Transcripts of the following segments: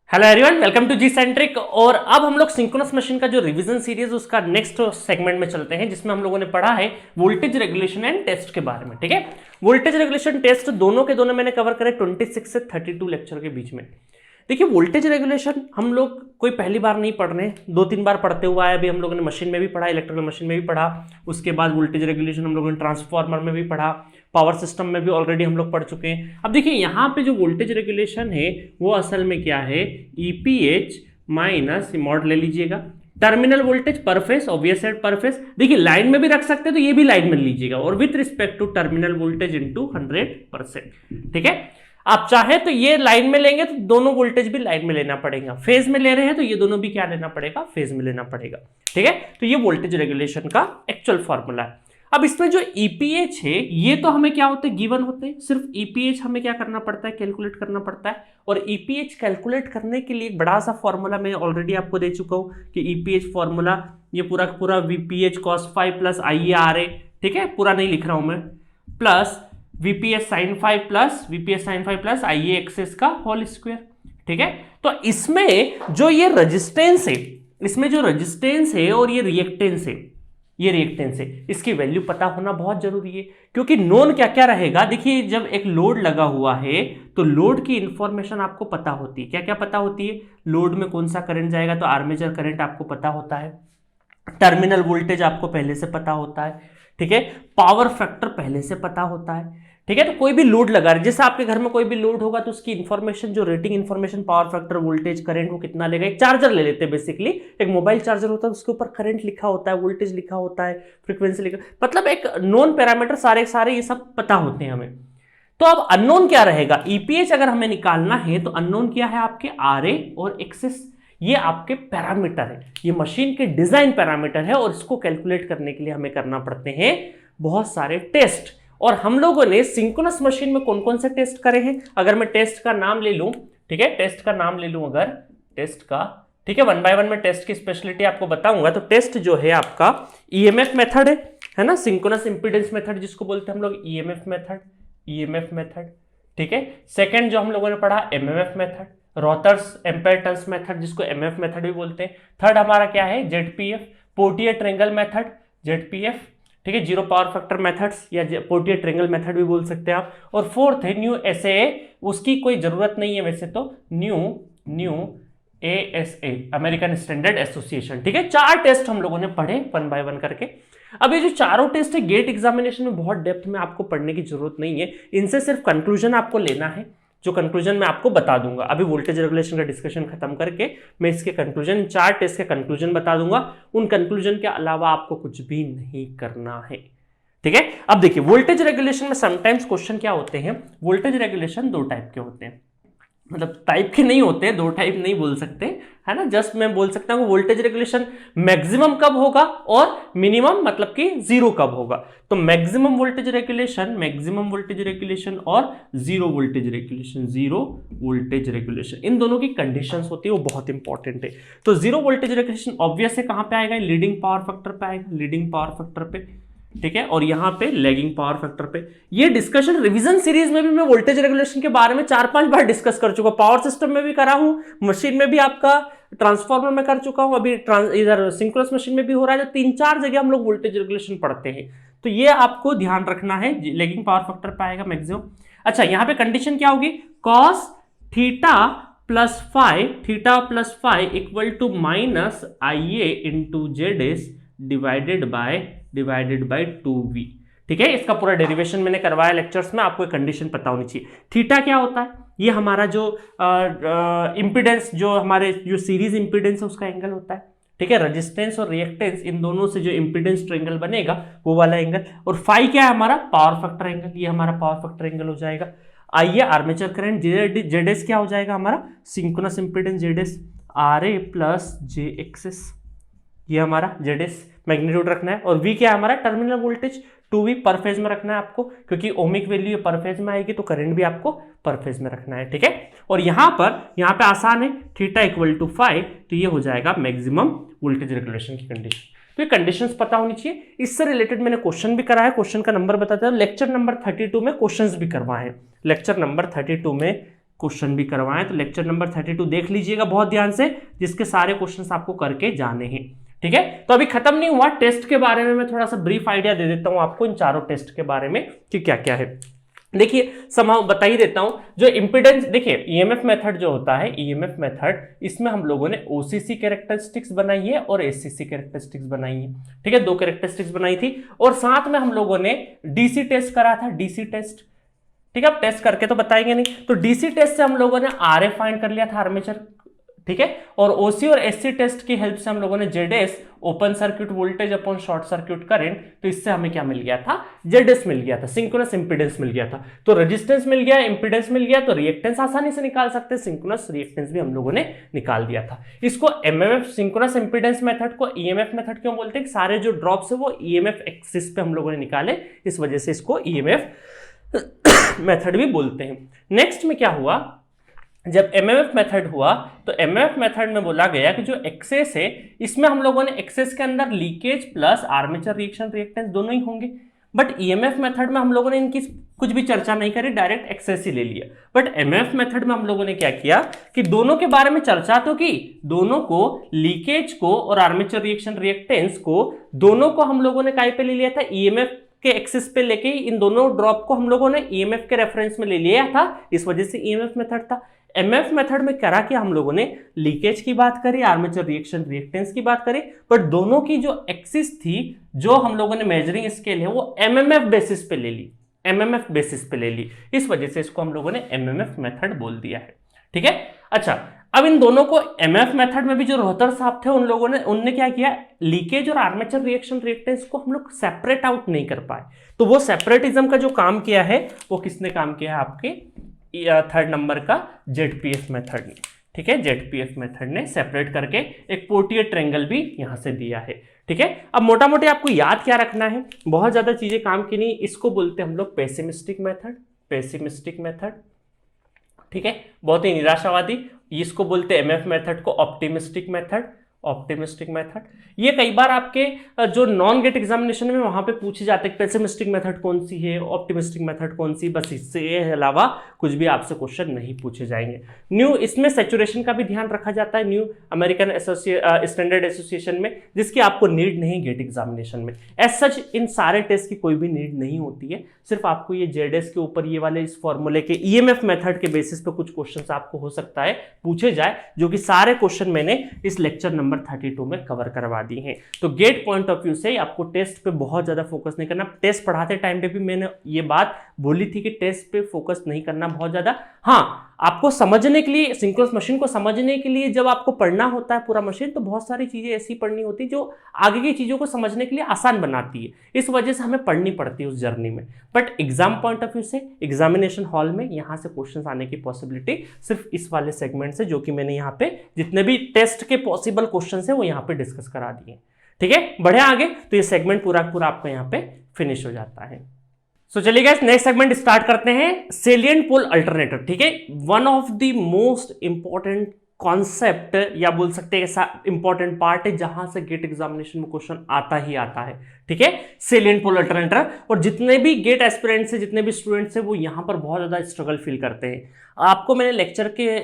Hello everyone, welcome to G Centric. और अब हम लोग सिंक्रोनस मशीन का जो रिवीजन सीरीज उसका नेक्स्ट सेगमेंट में चलते हैं, जिसमें हम लोगों ने पढ़ा है वोल्टेज रेगुलेशन एंड टेस्ट के बारे में। ठीक है, वोल्टेज रेगुलेशन टेस्ट दोनों के दोनों मैंने कवर करे 26 से 32 लेक्चर के बीच में। देखिए, वोल्टेज रेगुलेशन हम लोग कोई पहली बार नहीं पढ़ रहे हैं, 2-3 बार पढ़ते हुआ है। अभी हम लोगों ने मशीन में भी पढ़ा, इलेक्ट्रिकल मशीन में भी पढ़ा, उसके बाद वोल्टेज रेगुलेशन हम लोगों ने ट्रांसफार्मर में भी पढ़ा, पावर सिस्टम में भी ऑलरेडी हम लोग पढ़ चुके हैं। अब देखिए, यहाँ पे जो वोल्टेज रेगुलेशन है वो असल में क्या है, ईपीएच माइनस मॉड ले लीजिएगा, टर्मिनल वोल्टेज पर फेस, ऑब्वियस है पर फेस। देखिए, लाइन में भी रख सकते हैं तो ये भी लाइन में लीजिएगा, और with respect to terminal voltage into 100%। ठीक है, आप चाहे तो ये लाइन में लेंगे तो दोनों वोल्टेज भी लाइन में लेना पड़ेगा, फेज में ले रहे हैं तो ये दोनों भी क्या लेना पड़ेगा, फेज में लेना पड़ेगा। ठीक है, तो ये वोल्टेज रेगुलेशन का एक्चुअल फॉर्मूला है। अब इसमें जो ईपीएच है ये तो हमें क्या होते हैं, गिवन होते हैं। सिर्फ ईपीएच हमें क्या करना पड़ता है, कैलकुलेट करना पड़ता है। और ईपीएच कैलकुलेट करने के लिए एक बड़ा सा फॉर्मूला मैं ऑलरेडी आपको दे चुका हूं कि ईपीएच फॉर्मूला ये पूरा पूरा VPH cos five plus I R A, ठीक है, पूरा नहीं लिख रहा हूं मैं, plus VPS sine five plus I A X s का होल स्क्वायर। ठीक है, तो इसमें जो ये रेजिस्टेंस है, इसमें जो रेजिस्टेंस है और ये रिएक्टेंस है, इसकी वैल्यू पता होना बहुत जरूरी है। क्योंकि नोन क्या क्या रहेगा, देखिए जब एक लोड लगा हुआ है तो लोड की इंफॉर्मेशन आपको पता होती है। क्या क्या पता होती है, लोड में कौन सा करंट जाएगा तो आर्मेचर करंट आपको पता होता है, टर्मिनल वोल्टेज आपको पहले से पता होता है। ठीक है, पावर फैक्टर पहले से पता होता है। ठीक है, तो कोई भी लोड लगा रहे, जैसे आपके घर में कोई भी लोड होगा तो उसकी इंफॉर्मेशन, जो rating information, power factor, voltage, current, वो कितना लेगा। एक चार्जर ले लेते हैं, बेसिकली एक मोबाइल चार्जर होता है, उसके ऊपर करंट लिखा होता है, वोल्टेज लिखा होता है, फ्रीक्वेंसी लिखा, मतलब एक नोन पैरामीटर सारे ये सब पता होते हैं हमें। तो अब अननोन क्या रहेगा, ईपीएच अगर हमें निकालना है तो अननोन क्या है आपके, आर ए और एक्सेस, ये आपके पैरामीटर है, ये मशीन के डिजाइन पैरामीटर है। और इसको कैलकुलेट करने के लिए हमें करना पड़ते हैं बहुत सारे टेस्ट। और हम लोगों ने सिंक्रोनस मशीन में कौन कौन से टेस्ट करे हैं, अगर मैं टेस्ट का नाम ले लूं, ठीक है, टेस्ट का नाम ले लूं अगर, टेस्ट का, ठीक है, 1 बाय 1 में टेस्ट की स्पेशलिटी आपको बताऊंगा। तो टेस्ट जो है आपका ईएमएफ मेथड है ना, सिंक्रोनस इंपीडेंस मेथड जिसको बोलते हैं हम लोग, ईएमएफ मेथड। ठीक है, सेकंड जो हम लोगों ने पढ़ा MMF method, Rothert's ampere turns method जिसको एमएफ मेथड भी बोलते हैं। थर्ड हमारा क्या है, जेडपीएफ, पोर्टियर ट्रायंगल मेथड, जेडपीएफ। ठीक है, जीरो पावर फैक्टर मेथड्स या पोर्टियर ट्रायंगल मेथड भी बोल सकते हैं आप। और फोर्थ है न्यू एसए, उसकी कोई जरूरत नहीं है वैसे तो, new ASA, American standard association. ठीक है, 4 टेस्ट हम लोगों ने पढ़े 1 बाय 1 करके। अब ये जो चारों टेस्ट है गेट एग्जामिनेशन में बहुत डेप्थ में आपको पढ़ने की जरूरत नहीं है, इनसे सिर्फ कंक्लूजन आपको लेना है, जो कंक्लूजन मैं आपको बता दूंगा। अभी वोल्टेज रेगुलेशन का डिस्कशन खत्म करके मैं इसके कंक्लूजन, 4 टेस्ट के कंक्लूजन बता दूंगा। उन कंक्लूजन के अलावा आपको कुछ भी नहीं करना है। ठीक है, अब देखिए वोल्टेज रेगुलेशन में समटाइम्स क्वेश्चन क्या होते हैं, वोल्टेज रेगुलेशन 2 टाइप के होते हैं, मतलब टाइप के नहीं होते, 2 टाइप नहीं बोल सकते, है ना, जस्ट मैं बोल सकता हूं वोल्टेज रेगुलेशन मैक्सिमम कब होगा और मिनिमम मतलब कि 0 कब होगा। तो मैक्सिमम वोल्टेज रेगुलेशन और जीरो वोल्टेज रेगुलेशन, इन दोनों की कंडीशंस होती है, वो बहुत इंपॉर्टेंट है। तो जीरो वोल्टेज रेगुलेशन ऑब्वियस है कहां पे आएगा, लीडिंग पावर फैक्टर पे आएगा, लीडिंग पावर फैक्टर पे। ठीक है, और यहां पे लैगिंग पावर फैक्टर पे। ये डिस्कशन रिवीजन सीरीज में भी मैं वोल्टेज रेगुलेशन के बारे में 4-5 बार डिस्कस कर चुका हूं, पावर सिस्टम में भी करा हूं, मशीन में भी आपका ट्रांसफार्मर में कर चुका हूं, अभी इधर सिंक्रोनस मशीन में भी हो रहा है। 3-4 जगह हम लोग वोल्टेज रेगुलेशन पढ़ते हैं, तो ये आपको ध्यान रखना है, लैगिंग पावर फैक्टर पे आएगा मैक्सिमम। अच्छा, यहां पे कंडीशन क्या होगी, cos theta plus five equal to minus I A into Z S divided by 2v। ठीक है, इसका पूरा डेरिवेशन मैंने करवाया लेक्चर्स में, आपको एक कंडीशन पता होनी चाहिए। थीटा क्या होता है, ये हमारा जो इंपीडेंस, जो हमारे जो सीरीज इंपीडेंस है उसका एंगल होता है। ठीक है, रेजिस्टेंस और रिएक्टेंस, इन दोनों से जो इंपीडेंस ट्रायंगल बनेगा वो वाला एंगल। और फाई क्या है हमारा, पावर फैक्टर एंगल, ये हमारा पावर फैक्टर एंगल हो जाएगा। आइए आर्मेचर करंट, जेडएस क्या हो जाएगा हमारा, synchronous impedance ZS, R A plus J XS, ये हमारा जेडएस मैग्नीट्यूड रखना है। और वी क्या है हमारा, टर्मिनल वोल्टेज, 2v पर फेज में रखना है आपको, क्योंकि ओमिक वैल्यू पर फेज में आएगी तो करंट भी आपको पर फेज में रखना है। ठीक है, और यहां पे आसान है, थीटा इक्वल टू 5, तो ये हो जाएगा मैक्सिमम वोल्टेज रेगुलेशन की कंडीशन। तो ये कंडीशंस पता होनी चाहिए। इससे रिलेटेड मैंने क्वेश्चन भी करा है, क्वेश्चन का नंबर बताता हूं, लेक्चर नंबर 32 में क्वेश्चंस भी करवाए हैं। लेक्चर नंबर 32 में क्वेश्चन भी करवाएं। तो लेक्चर नंबर 32 देख लीजिएगा बहुत ध्यान से, जिसके सारे क्वेश्चंस आपको करके जाने हैं। ठीक है, तो अभी खत्म नहीं हुआ, टेस्ट के बारे में मैं थोड़ा सा ब्रीफ आइडिया दे देता हूं आपको इन चारों टेस्ट के बारे में कि क्या क्या है। देखिए समहाउ बता ही देता हूं, जो इंपिडेंस, देखिए ईएमएफ मेथड जो होता है, ईएमएफ मेथड, इसमें हम लोगों ने ओसीसी कैरेक्टरिस्टिक्स बनाई है और एससीसी कैरेक्टरिस्टिक्स बनाई है। ठीक है, 2 कैरेक्टरिस्टिक्स बनाई थी, और साथ में हम लोगों ने डीसी टेस्ट करा था, डीसी टेस्ट। ठीक है, अब टेस्ट करके तो बताएंगे नहीं, तो डीसी टेस्ट से हम लोगों ने आरए फाइंड कर लिया था, आर्मेचर। ठीक है, और ओसी और एससी टेस्ट की हेल्प से हम लोगों ने ZS, open circuit voltage upon short circuit current, तो इससे हमें क्या मिल गया था, जेडएस मिल गया था, सिंक्रोनस इंपीडेंस मिल गया था। तो रेजिस्टेंस मिल गया, इंपीडेंस मिल गया, तो रिएक्टेंस आसानी से निकाल सकते, सिंक्रोनस रिएक्टेंस भी हम लोगों ने निकाल दिया था। इसको एमएमएफ सिंक्रोनस इंपीडेंस मेथड को ईएमएफ मेथड क्यों बोलते हैं, सारे जो ड्रॉप्स है वो ईएमएफ एक्सिस पे हम लोगों ने निकाले, इस वजह से इसको ईएमएफ मेथड भी बोलते हैं। नेक्स्ट में क्या हुआ, जब एमएमएफ मेथड हुआ तो एमएमएफ मेथड में बोला गया कि जो एक्सेस है, इसमें हम लोगों ने एक्सेस के अंदर leakage plus armature reaction reactance दोनों ही होंगे। बट ईएमएफ मेथड में हम लोगों ने इनकी कुछ भी चर्चा नहीं करी, डायरेक्ट एक्सेस ही ले लिया। बट एमएमएफ मेथड में हम लोगों ने क्या किया कि दोनों के बारे में चर्चा तो की, दोनों को, लीकेज को और आर्मेचर रिएक्शन रिएक्टेंस को, दोनों को हम लोगों ने काय पे ले लिया था, ईएमएफ के एक्सिस पे लेके इन दोनों ड्रॉप को हम लोगों ने ईएमएफ के रेफरेंस में ले लिया था, इस वजह से ईएमएफ मेथड था। एमएफ मेथड में करा कि हम लोगों ने लीकेज की बात करी, आर्मेचर रिएक्शन रिएक्टेंस की बात करी, बट दोनों की जो एक्सिस थी, जो हम लोगों ने मेजरिंग स्केल है, वो एमएमएफ बेसिस पे ले ली, एमएमएफ बेसिस पे ले ली, इस वजह से इसको हम लोगों ने एमएमएफ मेथड बोल दिया है। ठीक है, अच्छा, अब इन दोनों को एमएफ मेथड में भी जो रोहतर साहब थे, उनने क्या किया, लीकेज और आर्मेचर रिएक्शन रिएक्टेंस को हम लोग सेपरेट आउट नहीं कर पाए, तो वो सेपरेटिज्म का जो काम किया है वो किसने काम किया है, आपके 3rd नंबर का जेडपीएफ मेथड ने। ठीक है, जेडपीएफ मेथड ने सेपरेट करके एक पोर्टियर ट्रायंगल भी यहां से दिया है। ठीक है, अब मोटा मोटी आपको याद क्या रखना है, बहुत ज्यादा चीजें काम की नहीं, इसको बोलते हैं हम लोग पेसिमिस्टिक मेथड, पेसिमिस्टिक मेथड। ठीक है, बहुत ही निराशावादी, इसको बोलते हैं एमएफ मेथड को ऑप्टिमिस्टिक मेथड, ऑप्टिमिस्टिक मेथड। ये कई बार आपके जो नॉन गेट एग्जामिनेशन में वहां पे पूछे जाते हैं पेसिमिस्टिक मेथड कौन सी है, ऑप्टिमिस्टिक मेथड कौन सी, बस इससे अलावा कुछ भी आपसे क्वेश्चन नहीं पूछे जाएंगे। न्यू, इसमें सैचुरेशन का भी ध्यान रखा जाता है, न्यू अमेरिकन स्टैंडर्ड एसोसिएशन में, जिसकी आपको नीड नहीं गेट एग्जामिनेशन में। एज सच इन सारे टेस्ट की कोई भी नीड नहीं होती है, सिर्फ आपको ये जेडएस के ऊपर ये वाले इस फॉर्मूले के ईएमएफ मेथड के बेसिस पे कुछ क्वेश्चंस आपको हो सकता है पूछे जाए, जो कि सारे क्वेश्चन मैंने इस लेक्चर नंबर 32 में कवर करवा दी हैं। तो गेट पॉइंट ऑफ व्यू से आपको टेस्ट पे बहुत ज्यादा फोकस नहीं करना। टेस्ट पढ़ाते टाइम पे भी मैंने ये बात बोली थी कि टेस्ट पे फोकस नहीं करना बहुत ज्यादा। हाँ, आपको समझने के लिए, सिंक्रोनस मशीन को समझने के लिए जब आपको पढ़ना होता है पूरा मशीन, तो बहुत सारी चीजें ऐसी पढ़नी होती है जो आगे की चीजों को समझने के लिए आसान बनाती है, इस वजह से हमें पढ़नी पड़ती है उस जर्नी में। But exam point of view से, एग्जामिनेशन हॉल में यहां से क्वेश्चन आने की पॉसिबिलिटी सिर्फ इस वाले सेगमेंट से, जो कि मैंने यहाँ पे जितने भी टेस्ट के पॉसिबल क्वेश्चन है वो यहाँ पे डिस्कस करा दिए। ठीक है, बढ़े आगे, तो ये सेगमेंट पूरा पूरा आपका यहाँ पे फिनिश हो जाता है। सो चलिए गाइस, नेक्स्ट सेगमेंट स्टार्ट करते हैं, सेलिएंट पोल अल्टरनेटर। ठीक है, one of the most important concept या बोल सकते हैं ऐसा इंपॉर्टेंट पार्ट है जहां से गेट एग्जामिनेशन में क्वेश्चन आता ही आता है। ठीक है, सेलिएंट पोल अल्टरनेटर, और जितने भी गेट एस्पिरेंट्स है, जितने भी स्टूडेंट्स हैं, वो यहाँ पर बहुत ज़्यादा स्ट्रगल फील करते हैं। आपको मैंने लेक्चर के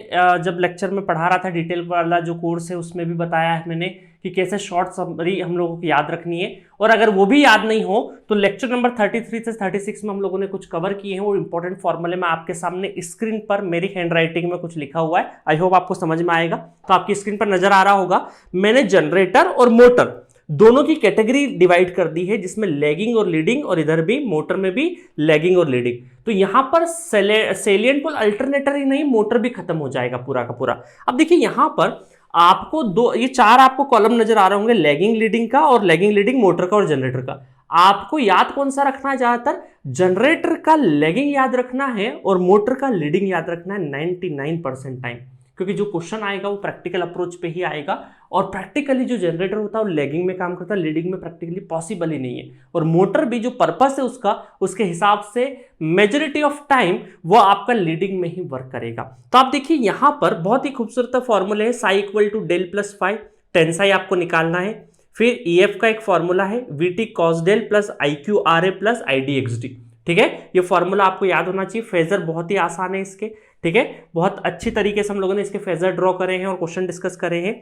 जब लेक्चर में पढ़ा रहा था, डिटेल वाला जो कोर्स है उसमें भी बताया है मैंने कि कैसे शॉर्ट समरी हम लोगों को याद रखनी है, और अगर वो भी याद नहीं हो तो लेक्चर नंबर 33 से 36 में हम लोगों ने कुछ कवर किए हैं, वो इंपॉर्टेंट फॉर्मूले में आपके सामने स्क्रीन पर मेरी हैंड राइटिंग में कुछ लिखा हुआ है, आई होप आपको समझ में आएगा। तो आपकी स्क्रीन पर नजर आ रहा होगा, मैंने जनरेटर और मोटर दोनों की कैटेगरी डिवाइड कर दी है, जिसमें लैगिंग और लीडिंग, और इधर भी मोटर में भी लैगिंग और लीडिंग। तो यहां पर सेलिएंट पोल अल्टरनेटर ही नहीं, मोटर भी खत्म हो जाएगा पूरा का पूरा। अब देखिए यहां पर आपको ये 4 आपको कॉलम नजर आ रहे होंगे, लैगिंग लीडिंग का, और लैगिंग लीडिंग मोटर का और जनरेटर का। आपको याद कौन सा रखना है, ज्यादातर जनरेटर का लैगिंग याद रखना है और मोटर का लीडिंग याद रखना है 99% टाइम, क्योंकि जो क्वेश्चन आएगा वो प्रैक्टिकल अप्रोच पे ही आएगा, और प्रैक्टिकली जो जनरेटर होता है वो लैगिंग में काम करता है, लीडिंग में प्रैक्टिकली पॉसिबल ही नहीं है। और मोटर भी जो पर्पस है उसका, उसके हिसाब से मेजॉरिटी ऑफ टाइम वो आपका लीडिंग में ही वर्क करेगा। तो आप देखिए यहां पर बहुत ही खूबसूरत फॉर्मूले है, psi equal to del plus phi, tan psi आपको निकालना है। फिर EF का एक फॉर्मूला है, VT cos del plus IQRA plus IDXD। ठीक है, ये फॉर्मूला आपको याद होना चाहिए। फेजर बहुत ही आसान है इसके, ठीक है, बहुत अच्छी तरीके से हम लोगों ने इसके फेजर ड्रॉ करे हैं और क्वेश्चन डिस्कस करे हैं।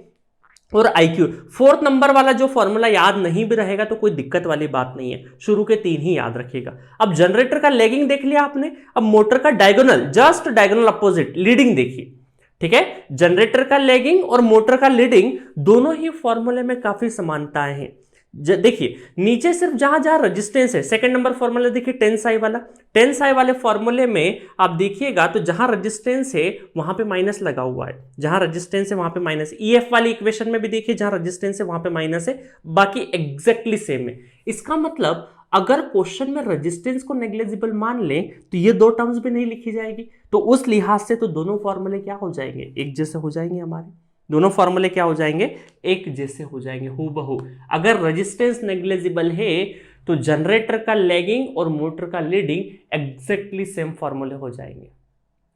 और आईक्यू 4th नंबर वाला जो फॉर्मूला याद नहीं भी रहेगा तो कोई दिक्कत वाली बात नहीं है, शुरू के 3 ही याद रखिएगा। अब जनरेटर का लैगिंग देख लिया आपने, अब मोटर का diagonal, just diagonal opposite leading देखिए, ठीक है। जनरेटर का लैगिंग और मोटर का लीडिंग दोनों ही फॉर्मूले में काफी समानताएं हैं। देखिए नीचे सिर्फ जहां जहां रेजिस्टेंस है, सेकंड नंबर फॉर्मूला देखिए 10 वाला, 10 वाले फॉर्मूले में आप देखिएगा तो जहां रेजिस्टेंस है वहां पे माइनस लगा हुआ है, जहां रेजिस्टेंस है वहां पे माइनस। ईएफ वाली इक्वेशन में भी देखिए जहां रेजिस्टेंस है वहां पे माइनस है, बाकी एग्जैक्टली सेम है। इसका मतलब अगर क्वेश्चन में रेजिस्टेंस को नेग्लिजिबल मान लें तो ये दो टर्म्स भी नहीं लिखी जाएगी, तो उस लिहाज से तो दोनों फॉर्मूले क्या हो जाएंगे, एक जैसे हो जाएंगे हमारे, दोनों फॉर्मूले क्या हो जाएंगे, एक जैसे हो जाएंगे हूबहू। अगर रेजिस्टेंस नेग्लिजिबल है तो जनरेटर का लैगिंग और मोटर का लीडिंग एग्जैक्टली सेम फॉर्मूले हो जाएंगे।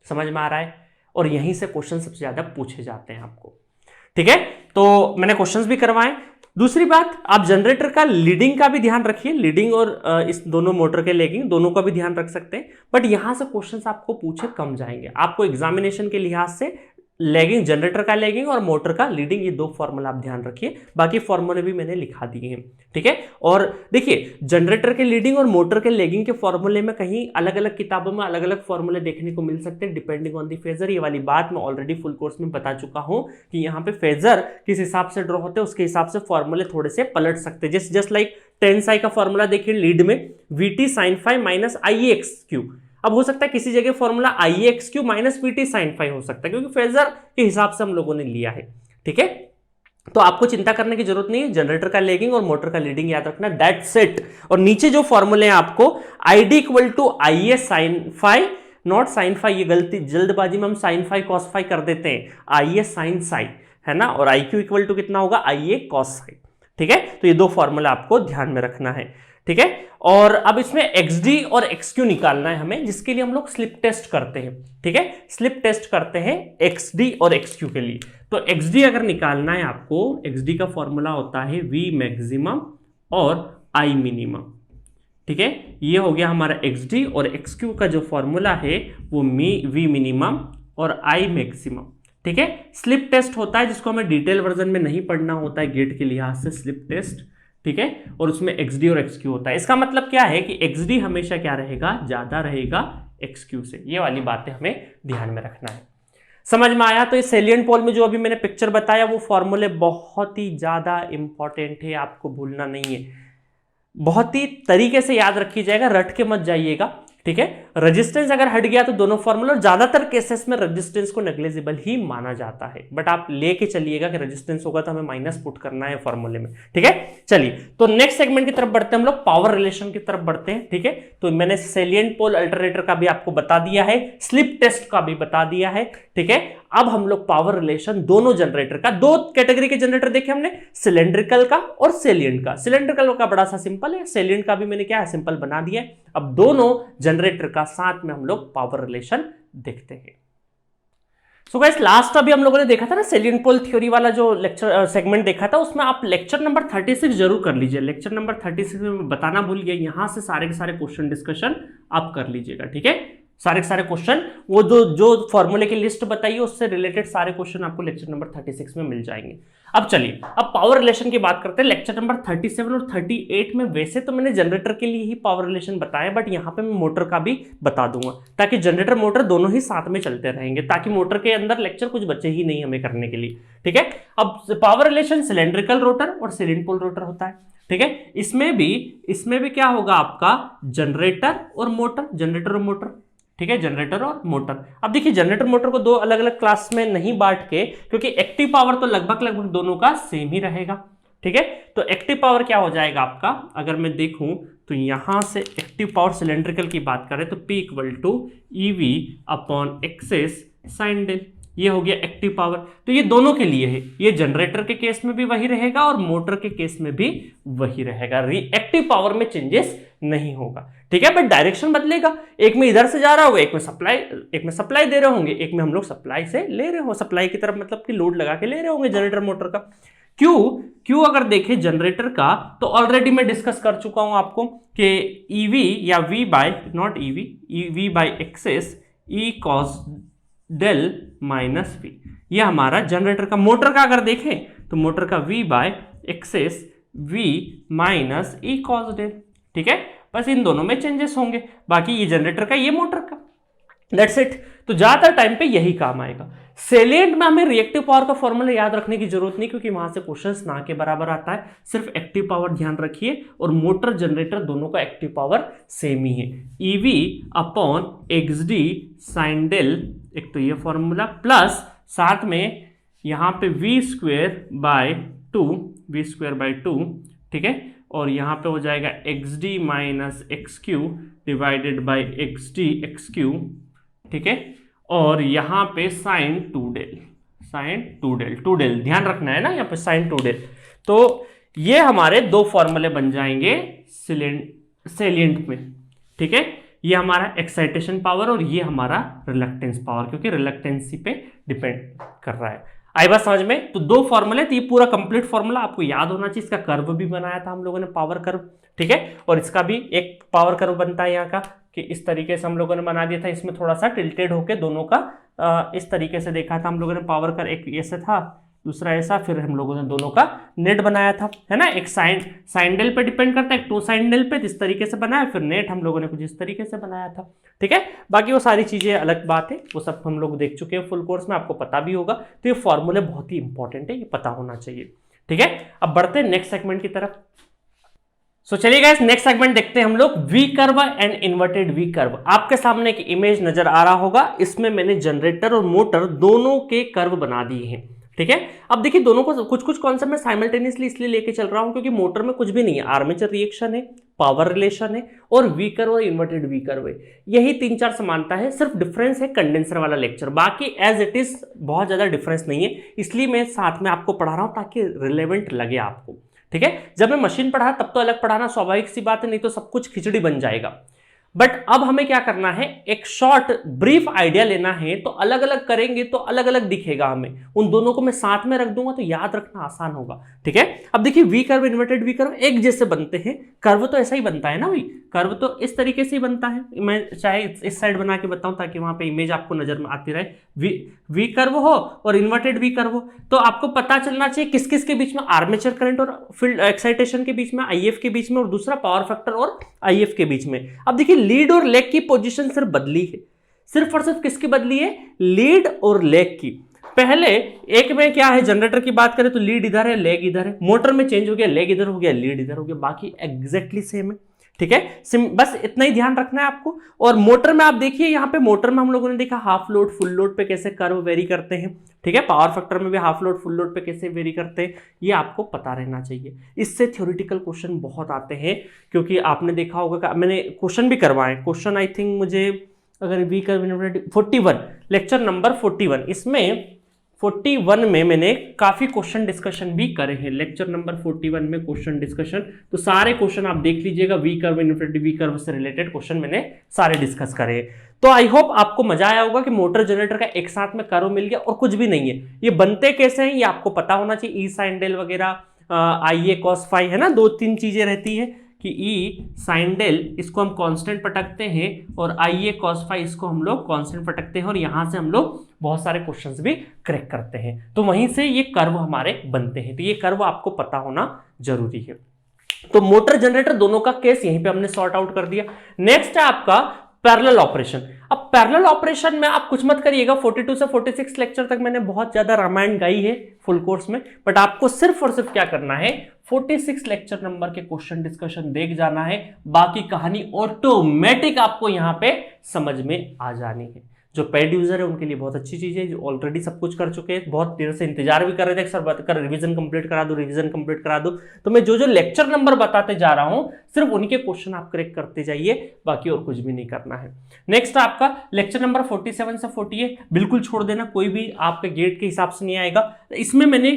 समझ में आ रहा है? और यहीं से क्वेश्चन सबसे ज्यादा पूछे जाते हैं आपको, ठीक है। तो मैंने क्वेश्चंस भी करवाए। दूसरी बात, आप जनरेटर का लीडिंग का भी ध्यान रखिए, लीडिंग और इस दोनों मोटर के लैगिंग दोनों का भी ध्यान रख सकते हैं, बट यहां से क्वेश्चंस आपको पूछे कम जाएंगे। आपको एग्जामिनेशन के लिहाज से लैगिंग, जनरेटर का लैगिंग और मोटर का लीडिंग, ये दो फॉर्मूला आप ध्यान रखिए, बाकी फॉर्मूले भी मैंने लिखा दिए हैं, ठीक है। और देखिए जनरेटर के लीडिंग और मोटर के लैगिंग के फॉर्मूले में कहीं अलग अलग किताबों में अलग अलग फॉर्मूले देखने को मिल सकते हैं डिपेंडिंग ऑन द फेजर। ये वाली बात मैं ऑलरेडी फुल कोर्स में बता चुका हूं कि यहाँ पे फेजर किस हिसाब से ड्रॉ होते हैं उसके हिसाब से फॉर्मूले थोड़े से पलट सकते हैं। जस्ट लाइक 10 का फॉर्मूला देखिए लीड में VT sin phi minus IEXQ, अब हो सकता है किसी जगह formula IEXQ minus VT sin phi हो सकता है, क्योंकि फेजर के हिसाब से हम लोगों ने लिया है, ठीक है। तो आपको चिंता करने की जरूरत नहीं है, जनरेटर का लैगिंग और मोटर का लीडिंग याद रखना, दैट्स इट। और नीचे जो फॉर्मूले हैं आपको ID equal to IA sin phi, not sin phi, ये गलती जल्दबाजी में हम sin phi cos phi कर देते हैं, IA sin psi है ना, और IQ इक्वल टू कितना होगा, IA cos phi, ठीक है। तो ये दो फॉर्मूला आपको ध्यान में रखना है, ठीक है। और अब इसमें XD और XQ निकालना है हमें, जिसके लिए हम लोग स्लिप टेस्ट करते हैं, ठीक है। स्लिप टेस्ट करते हैं XD और XQ के लिए। तो XD अगर निकालना है आपको, XD का फॉर्मूला होता है V मैक्सिमम और I मिनिमम, ठीक है। ये हो गया हमारा XD, और XQ का जो फॉर्मूला है वो V मिनिमम और I मैक्सिमम, ठीक है। स्लिप टेस्ट होता है जिसको हमें डिटेल वर्जन में नहीं पढ़ना होता है गेट के लिहाज से, स्लिप टेस्ट, ठीक है। और उसमें XD और XQ होता है। इसका मतलब क्या है कि XD हमेशा क्या रहेगा, ज्यादा रहेगा XQ से। ये वाली बातें हमें ध्यान में रखना है। समझ में आया? तो इस सेलिएंट पोल में जो अभी मैंने पिक्चर बताया वो फॉर्मूले बहुत ही ज्यादा इंपॉर्टेंट है, आपको भूलना नहीं है, बहुत ही तरीके से याद रखी जाएगा, रट के मत जाइएगा, ठीक है। रेजिस्टेंस अगर हट गया तो दोनों फॉर्मूला, ज्यादातर केसेस में रेजिस्टेंस को नेग्लिजिबल ही माना जाता है, बट आप लेके चलिएगा कि रेजिस्टेंस होगा तो हमें माइनस पुट करना है फॉर्मूले में, ठीक है। चलिए तो नेक्स्ट सेगमेंट की तरफ बढ़ते हैं हम लोग, पावर रिलेशन की तरफ बढ़ते हैं, ठीक है। तो मैंने सेलिएंट पोल अल्टरनेटर का भी आपको बता दिया है, स्लिप टेस्ट का भी बता दिया है, ठीक है। अब हम लोग पावर रिलेशन दोनों जनरेटर का, दो कैटेगरी के जनरेटर देखे हमने, सिलेंड्रिकल का और सेलिएंट का। सिलेंड्रिकल का बड़ा सा सिंपल है, सेलिएंट का भी मैंने क्या है सिंपल बना दिया है। अब दोनों जनरेटर का साथ में हम लोग पावर रिलेशन देखते हैं। सो गाइस लास्ट अभी हम लोगों ने देखा था ना सेलिएंट पोल थ्योरी वाला जो लेक्चर सेगमेंट देखा था, उसमें आप लेक्चर नंबर 36 जरूर कर लीजिए। लेक्चर नंबर 36 में बताना भूल गया, यहां से सारे के सारे क्वेश्चन डिस्कशन आप कर लीजिएगा, ठीक है। सारे के सारे क्वेश्चन, वो जो फॉर्मूले की लिस्ट बताइए उससे रिलेटेड सारे क्वेश्चन आपको लेक्चर नंबर 36 में मिल जाएंगे। अब चलिए अब पावर रिलेशन की बात करते हैं। लेक्चर नंबर 37 और 38 में वैसे तो मैंने जनरेटर के लिए ही पावर रिलेशन बताया, बट यहाँ पे मैं मोटर का भी बता दूंगा, ताकि जनरेटर मोटर दोनों ही साथ में चलते रहेंगे, ताकि मोटर के अंदर लेक्चर कुछ बचे ही नहीं हमें करने के लिए, ठीक है। अब पावर रिलेशन सिलेंड्रिकल रोटर और सिलेंट पोल रोटर होता है, ठीक है। इसमें भी क्या होगा आपका जनरेटर और मोटर, जनरेटर और मोटर, ठीक है, जनरेटर और मोटर। अब देखिए जनरेटर मोटर को दो अलग अलग क्लास में नहीं बांट के, क्योंकि एक्टिव पावर तो लगभग दोनों का सेम ही रहेगा, ठीक है। तो एक्टिव पावर क्या हो जाएगा आपका, अगर मैं देखूं तो यहां से एक्टिव पावर सिलेंड्रिकल की बात करें तो P equal to EV upon XS sine del, ये हो गया एक्टिव पावर। तो ये दोनों के लिए है, ये जनरेटर के केस में भी वही रहेगा और मोटर के केस में भी वही रहेगा, रिएक्टिव पावर में चेंजेस नहीं होगा, ठीक है। बट डायरेक्शन बदलेगा, एक में इधर से जा रहा होगा, एक में सप्लाई दे रहे होंगे, एक में हम लोग सप्लाई से ले रहे हो, सप्लाई की तरफ मतलब कि लोड लगा के ले रहे होंगे जनरेटर मोटर का। क्यू अगर देखें जनरेटर का तो ऑलरेडी मैं डिस्कस कर चुका हूं आपको कि EV या V by not EV, EV by XS E cos del minus V. ये हमारा जनरेटर का। मोटर का अगर देखें तो मोटर का v by XS v minus E cos del, ठीक है। बस इन दोनों में चेंजेस होंगे, बाकी ये जनरेटर का, ये मोटर का, दैट्स इट। तो ज्यादातर टाइम पे यही काम आएगा। सेलिएंट में हमें रिएक्टिव पावर का फॉर्मूला याद रखने की जरूरत नहीं, क्योंकि वहां से क्वेश्चंस ना के बराबर आता है। सिर्फ एक्टिव पावर ध्यान रखिए, और मोटर जनरेटर दोनों का एक्टिव पावर सेम ही है, EV upon X D sine del, एक तो ये फॉर्मूला, प्लस साथ में यहां पे वी स्क्वेयर बाय टू, ठीक है। और यहां पे हो जाएगा x D minus x Q divided by x D x Q, ठीक है। और यहां पे साइन टू डेल ध्यान रखना है ना, यहां पे साइन टू डेल। तो ये हमारे दो फॉर्मूले बन जाएंगे सेलिएंट में, ठीक है। ये हमारा एक्साइटेशन पावर और ये हमारा रिलक्टेंस पावर, क्योंकि रिलक्टेंसी पे डिपेंड कर रहा है। आई बात समझ में? तो दो फॉर्मूले, तो ये पूरा कंप्लीट फॉर्मूला आपको याद होना चाहिए। इसका कर्व भी बनाया था हम लोगों ने, पावर कर्व, ठीक है। और इसका भी एक पावर कर्व बनता है यहाँ का, कि इस तरीके से हम लोगों ने बना दिया था। इसमें थोड़ा सा टिल्टेड होके दोनों का इस तरीके से देखा था हम लोगों ने पावर कर्व, एक ऐसे था, दूसरा ऐसा, फिर हम लोगों ने दोनों का नेट बनाया था, है ना। एक साइन डेल पे डिपेंड करता है, एक टू साइन डेल पे, इस तरीके से बनाया, फिर नेट हम लोगों ने कुछ इस तरीके से बनाया था, ठीक है। बाकी वो सारी चीजें अलग बात है, वो सब हम लोग देख चुके हैं फुल कोर्स में, आपको पता भी होगा। तो ये फॉर्मूले बहुत ही इंपॉर्टेंट है, ये पता होना चाहिए, ठीक है। अब बढ़ते हैं नेक्स्ट सेगमेंट की तरफ। सो चलिए गाइस, नेक्स्ट सेगमेंट देखते हैं हम लोग, V curve and inverted V curve. आपके सामने एक इमेज नजर आ रहा होगा, इसमें मैंने जनरेटर और मोटर दोनों के कर्व बना दिए हैं, ठीक है। अब देखिए, दोनों को कुछ कॉन्सेप्ट में साइमल्टेनियसली इसलिए लेके चल रहा हूं क्योंकि मोटर में कुछ भी नहीं है, आर्मेचर रिएक्शन है, पावर रिलेशन है, और वी कर्व और इन्वर्टेड वी कर्व है। यही 3-4 समानता है, सिर्फ डिफरेंस है कंडेंसर वाला लेक्चर, बाकी एज इट इज बहुत ज्यादा डिफरेंस नहीं है। इसलिए मैं साथ में आपको पढ़ा रहा हूं ताकि रिलेवेंट लगे आपको, ठीक है। जब मैं मशीन पढ़ा तब तो अलग पढ़ाना स्वाभाविक सी बात है, नहीं तो सब कुछ खिचड़ी बन जाएगा। बट अब हमें क्या करना है, एक शॉर्ट ब्रीफ आइडिया लेना है, तो अलग अलग करेंगे तो अलग अलग दिखेगा हमें। उन दोनों को मैं साथ में रख दूंगा तो याद रखना आसान होगा, ठीक है। अब देखिए, V curve inverted V curve एक जैसे बनते हैं, कर्व तो ऐसा ही बनता है ना भाई, कर्व तो इस तरीके से ही बनता है। मैं चाहे इस साइड बना के बताऊं ताकि वहां पे इमेज आपको नजर में आती रहे। वी कर्व हो और इन्वर्टेड वी कर्व हो, तो आपको पता चलना चाहिए किस किस के बीच में, आर्मेचर करंट और फील्ड एक्साइटेशन के बीच में, आईएफ के बीच में, और दूसरा पावर फैक्टर और आईएफ के बीच में। अब देखिए, लीड और लेग की पोजीशन सिर्फ बदली है, सिर्फ और सिर्फ किसकी बदली है, लीड और लेग की। पहले एक में क्या है, जनरेटर की बात करें तो लीड इधर है, लेग इधर है। मोटर में चेंज हो गया, लेग इधर हो गया, लीड इधर हो गया, बाकी एग्जैक्टली सेम है, ठीक है। बस इतना ही ध्यान रखना है आपको। और मोटर में आप देखिए, यहाँ पे मोटर में हम लोगों ने देखा हाफ लोड फुल लोड पे कैसे कर्व वेरी करते हैं, ठीक है। पावर फैक्टर में भी हाफ लोड फुल लोड पे कैसे वेरी करते हैं, ये आपको पता रहना चाहिए। इससे थ्योरेटिकल क्वेश्चन बहुत आते हैं, क्योंकि आपने देखा होगा, मैंने क्वेश्चन भी करवाए, क्वेश्चन आई थिंक मुझे अगर वी कर्व 41 लेक्चर नंबर 41, इसमें 41 में मैंने काफी क्वेश्चन डिस्कशन भी करे हैं। लेक्चर नंबर 41 में क्वेश्चन डिस्कशन, तो सारे क्वेश्चन आप देख लीजिएगा, V curve inverted V curve से रिलेटेड क्वेश्चन मैंने सारे डिस्कस करे। तो आई होप आपको मजा आया होगा कि मोटर जनरेटर का एक साथ में कर्व मिल गया और कुछ भी नहीं है। ये बनते कैसे हैं ये आपको पता होना चाहिए, ई साइन डेल वगैरह, आई ए कॉस फाई, है ना, 2-3 चीजें रहती है कि ई साइन डेल इसको हम कांस्टेंट पटकते हैं और आई ए कॉस फाई इसको हम लोग कांस्टेंट पटकते हैं, और यहां से हम लोग बहुत सारे क्वेश्चंस भी क्रैक करते हैं। तो वहीं से ये कर्व हमारे बनते हैं, तो ये कर्व आपको पता होना जरूरी है। तो मोटर जनरेटर दोनों का केस यहीं पे हमने सॉर्ट आउट कर दिया। नेक्स्ट है आपका पैरेलल ऑपरेशन। अब पैरेलल ऑपरेशन में आप कुछ मत करिएगा, 42 से 46 लेक्चर तक मैंने बहुत ज्यादा रामायण गाई है फुल कोर्स में, बट आपको सिर्फ और सिर्फ क्या करना है, 46 लेक्चर नंबर के क्वेश्चन डिस्कशन देख जाना है, बाकी कहानी ऑटोमेटिक आपको यहां पे समझ में आ जानी है। जो पेड यूजर है उनके लिए बहुत अच्छी चीज है, जो ऑलरेडी सब कुछ कर चुके हैं, बहुत देर से इंतजार भी कर रहे थे सर कर रिवीजन कंप्लीट करा दो, रिवीजन कंप्लीट करा दो। तो मैं जो जो लेक्चर नंबर बताते जा रहा हूं सिर्फ उनके क्वेश्चन आप करेक्ट करते जाइए, बाकी और कुछ भी नहीं करना है। नेक्स्ट आपका लेक्चर नंबर 47 से 48 बिल्कुल छोड़ देना, कोई भी आपके गेट के हिसाब से नहीं आएगा। इसमें मैंने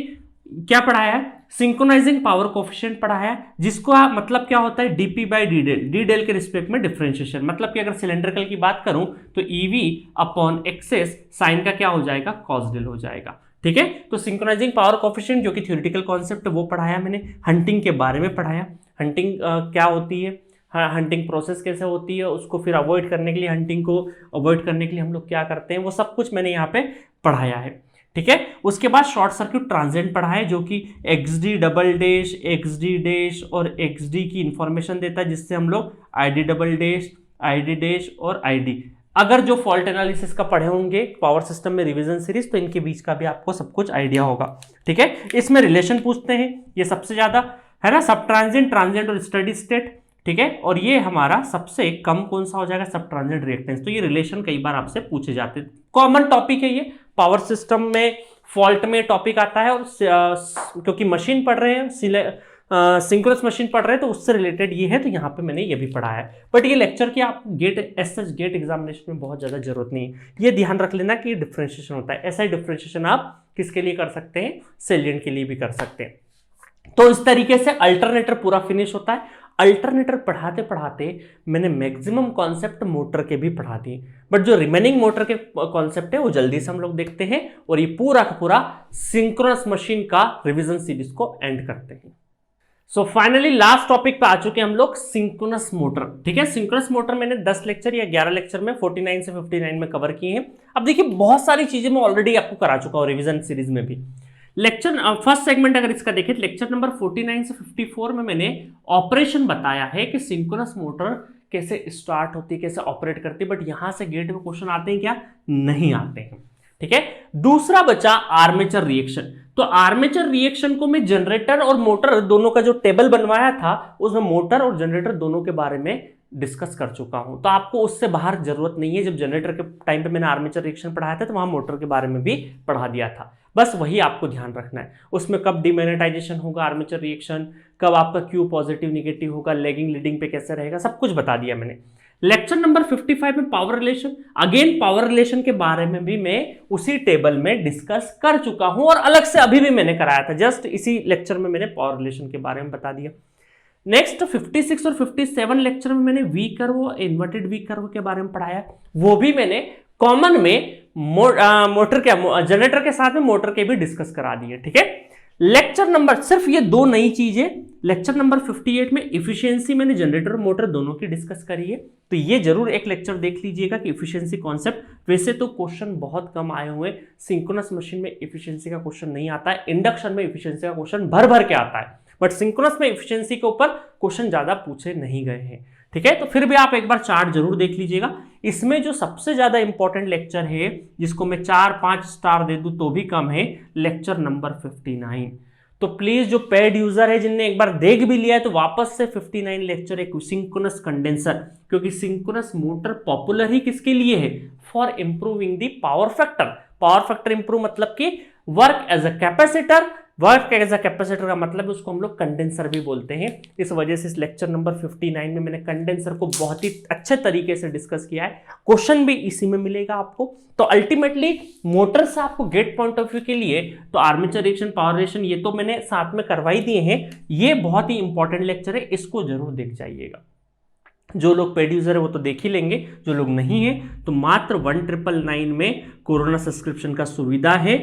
क्या पढ़ाया है, सिंक्रोनाइजिंग पावर कोफिशिएंट पढ़ाया है, जिसको आप मतलब क्या होता है, DP by D del, D del के रिस्पेक्ट में डिफरेंशिएशन। मतलब कि अगर सिलेंड्रिकल की बात करूं तो ईवी अपॉन एक्सेस साइन का क्या हो जाएगा, कॉस डेल हो जाएगा, ठीक है। तो सिंक्रोनाइजिंग पावर कोफिशिएंट जो कि थ्योरेटिकल कॉन्सेप्ट वो पढ़ाया मैंने। हंटिंग के बारे में पढ़ाया, हंटिंग क्या होती है, हंटिंग प्रोसेस कैसे होती है, उसको फिर अवॉइड करने के लिए, हंटिंग को अवॉइड करने के लिए हम लोग क्या करते हैं, वो सब कुछ मैंने यहाँ पे पढ़ाया है। ठीक है, उसके बाद शॉर्ट सर्किट ट्रांजिएंट पढ़ा है जो कि XD double dash, XD dash और XD की इंफॉर्मेशन देता है, जिससे हम लोग ID double dash, ID dash और ID, अगर जो फॉल्ट एनालिसिस का पढ़े होंगे पावर सिस्टम में रिवीजन सीरीज, तो इनके बीच का भी आपको सब कुछ आइडिया होगा। ठीक है, इसमें रिलेशन पूछते हैं ये सबसे ज्यादा, है ना, सब ट्रांजिएंट, ट्रांजिएंट और स्टेडी स्टेट। ठीक है, और ये हमारा सबसे कम कौन सा हो जाएगा, सब ट्रांजिएंट रिएक्टेंस। तो ये रिलेशन कई बार आपसे पूछे जाते हैं, कॉमन टॉपिक है ये, पावर सिस्टम में फॉल्ट में टॉपिक आता है, और क्योंकि मशीन पढ़ रहे हैं, सिंक्रोनस मशीन पढ़ रहे हैं, तो उससे रिलेटेड ये है, तो यहाँ पे मैंने ये भी पढ़ा है। बट ये लेक्चर की आप गेट एग्जामिनेशन में बहुत ज़्यादा जरूरत नहीं है। ये ध्यान रख लेना कि डिफ्रेंशिएशन होता है, ऐसा ही डिफ्रेंशिएशन आप किसके लिए कर सकते हैं, सेलिएंट के लिए भी कर सकते हैं। तो इस तरीके से अल्टरनेटर पूरा फिनिश होता है। अल्टरनेटर पढ़ाते पढ़ाते मैंने मैक्सिमम कॉन्सेप्ट मोटर के भी पढ़ा दिए, बट जो रिमेनिंग मोटर के कॉन्सेप्ट है वो जल्दी से हम लोग देखते हैं, और ये पूरा का पूरा सिंक्रोनस मशीन का रिवीजन सीरीज को एंड करते हैं। सो फाइनली लास्ट टॉपिक पे आ चुके हैं हम लोग, सिंक्रोनस मोटर। ठीक है, सिंक्रोनस मोटर मैंने 10 लेक्चर या 11 लेक्चर में 49 से 59 में कवर किए हैं। अब देखिए बहुत सारी चीजें मैं ऑलरेडी आपको करा चुका हूँ रिवीजन सीरीज में भी। लेक्चर फर्स्ट सेगमेंट अगर इसका देखें, लेक्चर नंबर 49 से 54 में मैंने ऑपरेशन बताया है कि सिंक्रोनस मोटर कैसे स्टार्ट होती है, कैसे ऑपरेट करती है, बट यहां से गेट में क्वेश्चन आते हैं क्या, नहीं आते हैं। ठीक है, दूसरा बचा आर्मेचर रिएक्शन। तो आर्मेचर रिएक्शन को मैं जनरेटर और मोटर दोनों का जो टेबल बनवाया था, उसमें मोटर और जनरेटर दोनों के बारे में डिस्कस कर चुका हूं, तो आपको उससे बाहर जरूरत नहीं है। जब जनरेटर के टाइम पे मैंने आर्मेचर रिएक्शन पढ़ाया था, तो वहां मोटर के बारे में भी पढ़ा दिया था, बस वही आपको ध्यान रखना है। उसमें कब डिमैग्नेटाइजेशन होगा आर्मेचर रिएक्शन, कब आपका क्यू पॉजिटिव निगेटिव होगा, लैगिंग लीडिंग पे कैसे रहेगा, सब कुछ बता दिया मैंने। लेक्चर नंबर 55 में power relation, again power relation के बारे में भी मैं उसी टेबल में डिस्कस कर चुका हूं, और अलग से अभी भी मैंने कराया था, जस्ट इसी लेक्चर में मैंने पावर रिलेशन के बारे में बता दिया। नेक्स्ट 56 और 57 लेक्चर में मैंने V curve, inverted V curve के बारे में पढ़ाया, वो भी मैंने कॉमन में मोटर के जनरेटर के साथ में मोटर के भी डिस्कस करा दिए। ठीक है, लेक्चर नंबर सिर्फ ये दो नई चीजें, लेक्चर नंबर 58 में इफिशियंसी मैंने जनरेटर और मोटर दोनों की डिस्कस करी है, तो ये जरूर एक लेक्चर देख लीजिएगा कि इफिशियंसी कॉन्सेप्ट। वैसे तो क्वेश्चन बहुत कम आए हुए, सिंक्रोनस मशीन में इफिशियंसी का क्वेश्चन नहीं आता है, इंडक्शन में इफिशियंसी का क्वेश्चन भर भर के आता है, बट सिंक्रोनस में इफिशियंसी के ऊपर क्वेश्चन ज्यादा पूछे नहीं गए हैं। ठीक है, तो फिर भी आप एक बार चार्ट जरूर देख लीजिएगा। इसमें जो सबसे ज्यादा इंपॉर्टेंट लेक्चर है, जिसको मैं 4-5 स्टार दे दूं तो भी कम है, लेक्चर नंबर 59। तो प्लीज जो पेड यूजर है, जिनने एक बार देख भी लिया है, तो वापस से 59 लेक्चर एक सिंक्रोनस कंडेंसर, क्योंकि सिंक्रोनस मोटर पॉपुलर ही किसके लिए है, for improving the power factor. Power factor improve मतलब कि work as a capacitor, work as a capacitor का मतलब उसको हम लोग कंडेंसर भी बोलते हैं। इस वजह से इस लेक्चर नंबर 59 में मैंने कंडेंसर को बहुत ही अच्छे तरीके से डिस्कस किया है, क्वेश्चन भी इसी में मिलेगा आपको। तो अल्टीमेटली मोटर से आपको गेट पॉइंट ऑफ व्यू के लिए तो आर्मेचर रिएक्शन, पावर रिलेशन, ये तो मैंने साथ में करवाई दिए हैं, ये बहुत ही इंपॉर्टेंट लेक्चर है, इसको जरूर देख जाइएगा। जो लोग पेड यूजर है वो तो देख ही लेंगे, जो लोग नहीं है तो मात्र 1999 में कोरोना सब्सक्रिप्शन का सुविधा है।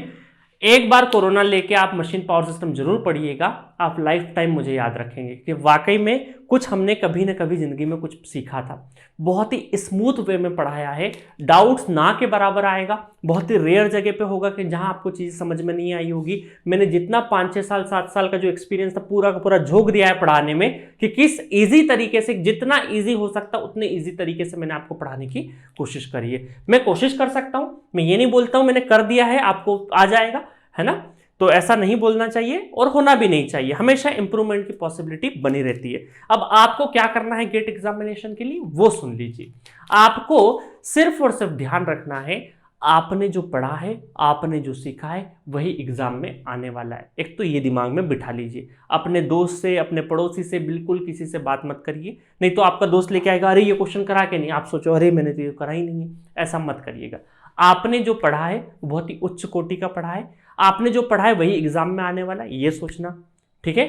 एक बार कोरोना लेके आप मशीन पावर सिस्टम जरूर पढ़िएगा, आप लाइफ टाइम मुझे याद रखेंगे कि वाकई में कुछ हमने कभी ना कभी जिंदगी में कुछ सीखा था। बहुत ही स्मूथ वे में पढ़ाया है, डाउट्स ना के बराबर आएगा, बहुत ही रेयर जगह पे होगा कि जहां आपको चीज़ समझ में नहीं आई होगी। मैंने जितना 5-6 साल 7 साल का जो एक्सपीरियंस था पूरा का पूरा झोंक दिया है पढ़ाने में, कि किस ईजी तरीके से, जितना ईजी हो सकता उतने ईजी तरीके से मैंने आपको पढ़ाने की कोशिश करी है। मैं कोशिश कर सकता हूँ, मैं ये नहीं बोलता हूँ मैंने कर दिया है आपको आ जाएगा, है ना, तो ऐसा नहीं बोलना चाहिए और होना भी नहीं चाहिए, हमेशा इंप्रूवमेंट की पॉसिबिलिटी बनी रहती है। अब आपको क्या करना है गेट एग्जामिनेशन के लिए वो सुन लीजिए। आपको सिर्फ और सिर्फ ध्यान रखना है, आपने जो पढ़ा है, आपने जो सीखा है, वही एग्जाम में आने वाला है। एक तो ये दिमाग में बिठा लीजिए। अपने दोस्त से, अपने पड़ोसी से बिल्कुल किसी से बात मत करिए, नहीं तो आपका दोस्त लेके आएगा, अरे ये क्वेश्चन करा के नहीं, आप सोचो अरे मैंने तो ये करा ही नहीं है। ऐसा मत करिएगा। आपने जो पढ़ा है वो बहुत ही उच्च कोटि का पढ़ा है, आपने जो पढ़ा है वही एग्जाम में आने वाला है, ये सोचना, ठीक है।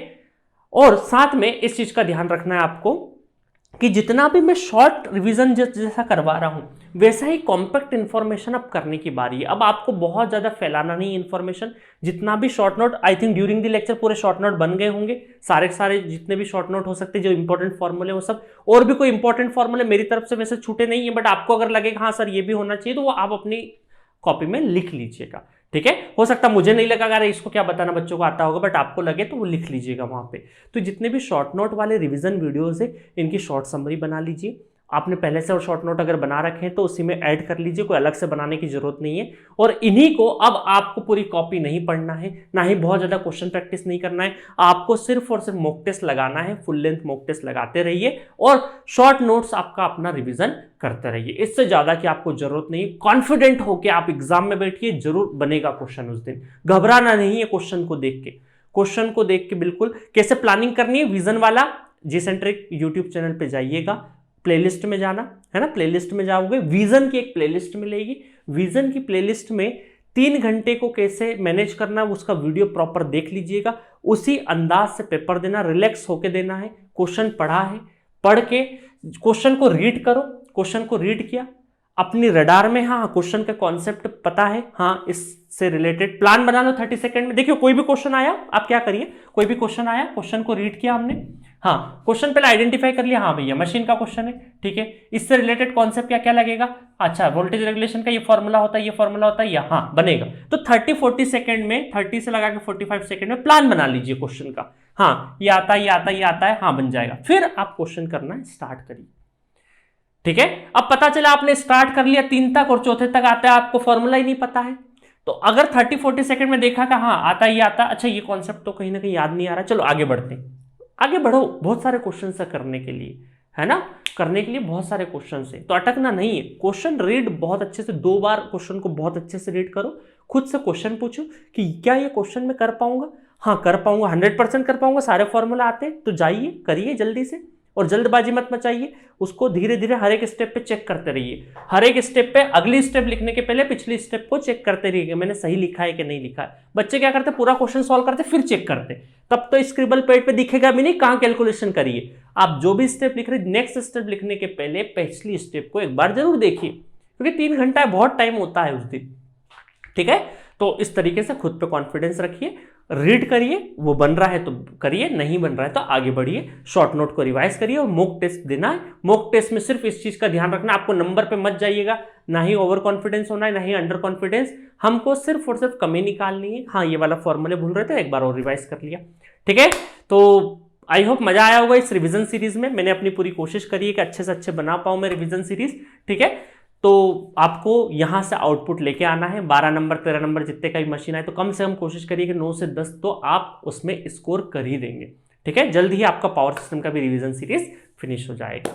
और साथ में इस चीज का ध्यान रखना है आपको कि जितना भी मैं शॉर्ट रिवीजन जैसा करवा रहा हूं वैसा ही कॉम्पैक्ट इन्फॉर्मेशन अब करने की बारी है। अब आपको बहुत ज्यादा फैलाना नहीं इन्फॉर्मेशन, जितना भी short note, I think during the lecture पूरे शॉर्ट नोट बन गए होंगे, सारे जितने भी शॉर्ट नोट हो सकते हैं, जो इंपॉर्टेंट फॉर्मूले वो सब, और भी कोई इंपॉर्टेंट फॉर्मूले मेरी तरफ से वैसे छूटे नहीं है, बट आपको अगर लगे हाँ सर ये भी होना चाहिए तो वो आप अपनी कॉपी में लिख लीजिएगा, ठीक है। हो सकता मुझे नहीं लगा अगर इसको क्या बताना बच्चों को आता होगा, बट आपको लगे तो वो लिख लीजिएगा वहां पे। तो जितने भी शॉर्ट नोट वाले रिवीजन वीडियोस है इनकी शॉर्ट समरी बना लीजिए। आपने पहले से शॉर्ट नोट अगर बना रखे हैं तो उसी में ऐड कर लीजिए, कोई अलग से बनाने की जरूरत नहीं है। और इन्हीं को अब आपको पूरी कॉपी नहीं पढ़ना है, ना ही बहुत ज्यादा क्वेश्चन प्रैक्टिस नहीं करना है, आपको सिर्फ और सिर्फ मॉक टेस्ट लगाना है। फुल लेंथ मॉक टेस्ट लगाते रहिए और शॉर्ट नोट्स आपका अपना रिवीजन करते रहिए, इससे ज्यादा की आपको जरूरत नहीं। कॉन्फिडेंट होकर आप एग्जाम में बैठिए, जरूर बनेगा क्वेश्चन उस दिन, घबराना नहीं है क्वेश्चन को देख के। क्वेश्चन को देख के बिल्कुल कैसे प्लानिंग करनी है विजन वाला, जीसेंट्रिक यूट्यूब चैनल पे जाइएगा, प्लेलिस्ट में जाना है ना, प्लेलिस्ट में जाओगे, विजन की एक प्लेलिस्ट मिलेगी, विजन की प्लेलिस्ट में 3 घंटे को कैसे मैनेज करना है उसका वीडियो प्रॉपर देख लीजिएगा। उसी अंदाज से पेपर देना, रिलैक्स होके देना है। क्वेश्चन पढ़ा है, पढ़ के क्वेश्चन को रीड करो, क्वेश्चन को रीड किया अपनी रडार में, हाँ क्वेश्चन का कॉन्सेप्ट पता है, हाँ इससे रिलेटेड प्लान बना लो 30 सेकंड में। देखियो कोई भी क्वेश्चन आया आप क्या करिए, कोई भी क्वेश्चन आया, क्वेश्चन को रीड किया हमने, हाँ क्वेश्चन पहले आइडेंटिफाई कर लिया, हाँ भैया मशीन का क्वेश्चन है, ठीक है, इससे रिलेटेड कॉन्सेप्ट क्या क्या लगेगा, अच्छा वोल्टेज रेगुलेशन का ये फॉर्मूला होता है, ये फॉर्मूला होता है, या हाँ बनेगा। तो 30-40 सेकंड में, 30 से लगा के 45 सेकंड में प्लान बना लीजिए क्वेश्चन का, हाँ ये आता है ये आता है ये आता है, हाँ बन जाएगा। फिर आप क्वेश्चन करना स्टार्ट करिए, ठीक है। अब पता चला आपने स्टार्ट कर लिया 3 तक और चौथे तक आता है आपको फॉर्मूला ही नहीं पता है, तो अगर 30-40 सेकंड में देखा कि हाँ आता ये आता, अच्छा ये कॉन्सेप्ट तो कहीं ना कहीं याद नहीं आ रहा, चलो आगे बढ़ते हैं, आगे बढ़ो, बहुत सारे क्वेश्चन है करने के लिए, है ना, करने के लिए बहुत सारे क्वेश्चन है, तो अटकना नहीं है। क्वेश्चन रीड बहुत अच्छे से, 2 बार क्वेश्चन को बहुत अच्छे से रीड करो, खुद से क्वेश्चन पूछो कि क्या ये क्वेश्चन में कर पाऊंगा, हाँ कर पाऊंगा, 100% कर पाऊंगा, सारे फॉर्मूला आते हैं, तो जाइए करिए जल्दी से, और जल्दबाजी मत मचाइए, उसको धीरे धीरे हर एक स्टेप पे चेक करते रहिए, हर एक स्टेप पे अगली स्टेप लिखने के पहले पिछली स्टेप को चेक करते रहिए, मैंने सही लिखा है कि नहीं लिखा है। बच्चे क्या करते, पूरा क्वेश्चन सॉल्व करते फिर चेक करते, तब तो स्क्रिबल पैड पे दिखेगा भी नहीं कहां कैलकुलेशन करिए। आप जो भी स्टेप लिख रहे, नेक्स्ट स्टेप लिखने के पहले पिछली स्टेप को एक बार जरूर देखिए, क्योंकि 3 घंटा बहुत टाइम होता है उस दिन, ठीक है। तो इस तरीके से खुद पे कॉन्फिडेंस रखिए, रीड करिए, वो बन रहा है तो करिए, नहीं बन रहा है तो आगे बढ़िए, शॉर्ट नोट को रिवाइज करिए और मॉक टेस्ट देना है। मॉक टेस्ट में सिर्फ इस चीज का ध्यान रखना, आपको नंबर पे मत जाइएगा, ना ही ओवर कॉन्फिडेंस होना है, ना ही अंडर कॉन्फिडेंस, हमको सिर्फ और सिर्फ कमी निकालनी है। हाँ ये वाला फॉर्मूले भूल रहे थे, एक बार और रिवाइज कर लिया, ठीक है। तो आई होप मजा आया होगा इस रिवीजन सीरीज में, मैंने अपनी पूरी कोशिश करी है कि अच्छे से अच्छे बना पाऊं मैं रिवीजन सीरीज, ठीक है। तो आपको यहां से आउटपुट लेके आना है, 12 नंबर 13 नंबर जितने का भी मशीन आए, तो कम से कम कोशिश करिए कि 9 से 10 तो आप उसमें स्कोर कर ही देंगे, ठीक है। जल्द ही आपका पावर सिस्टम का भी रिवीजन सीरीज फिनिश हो जाएगा।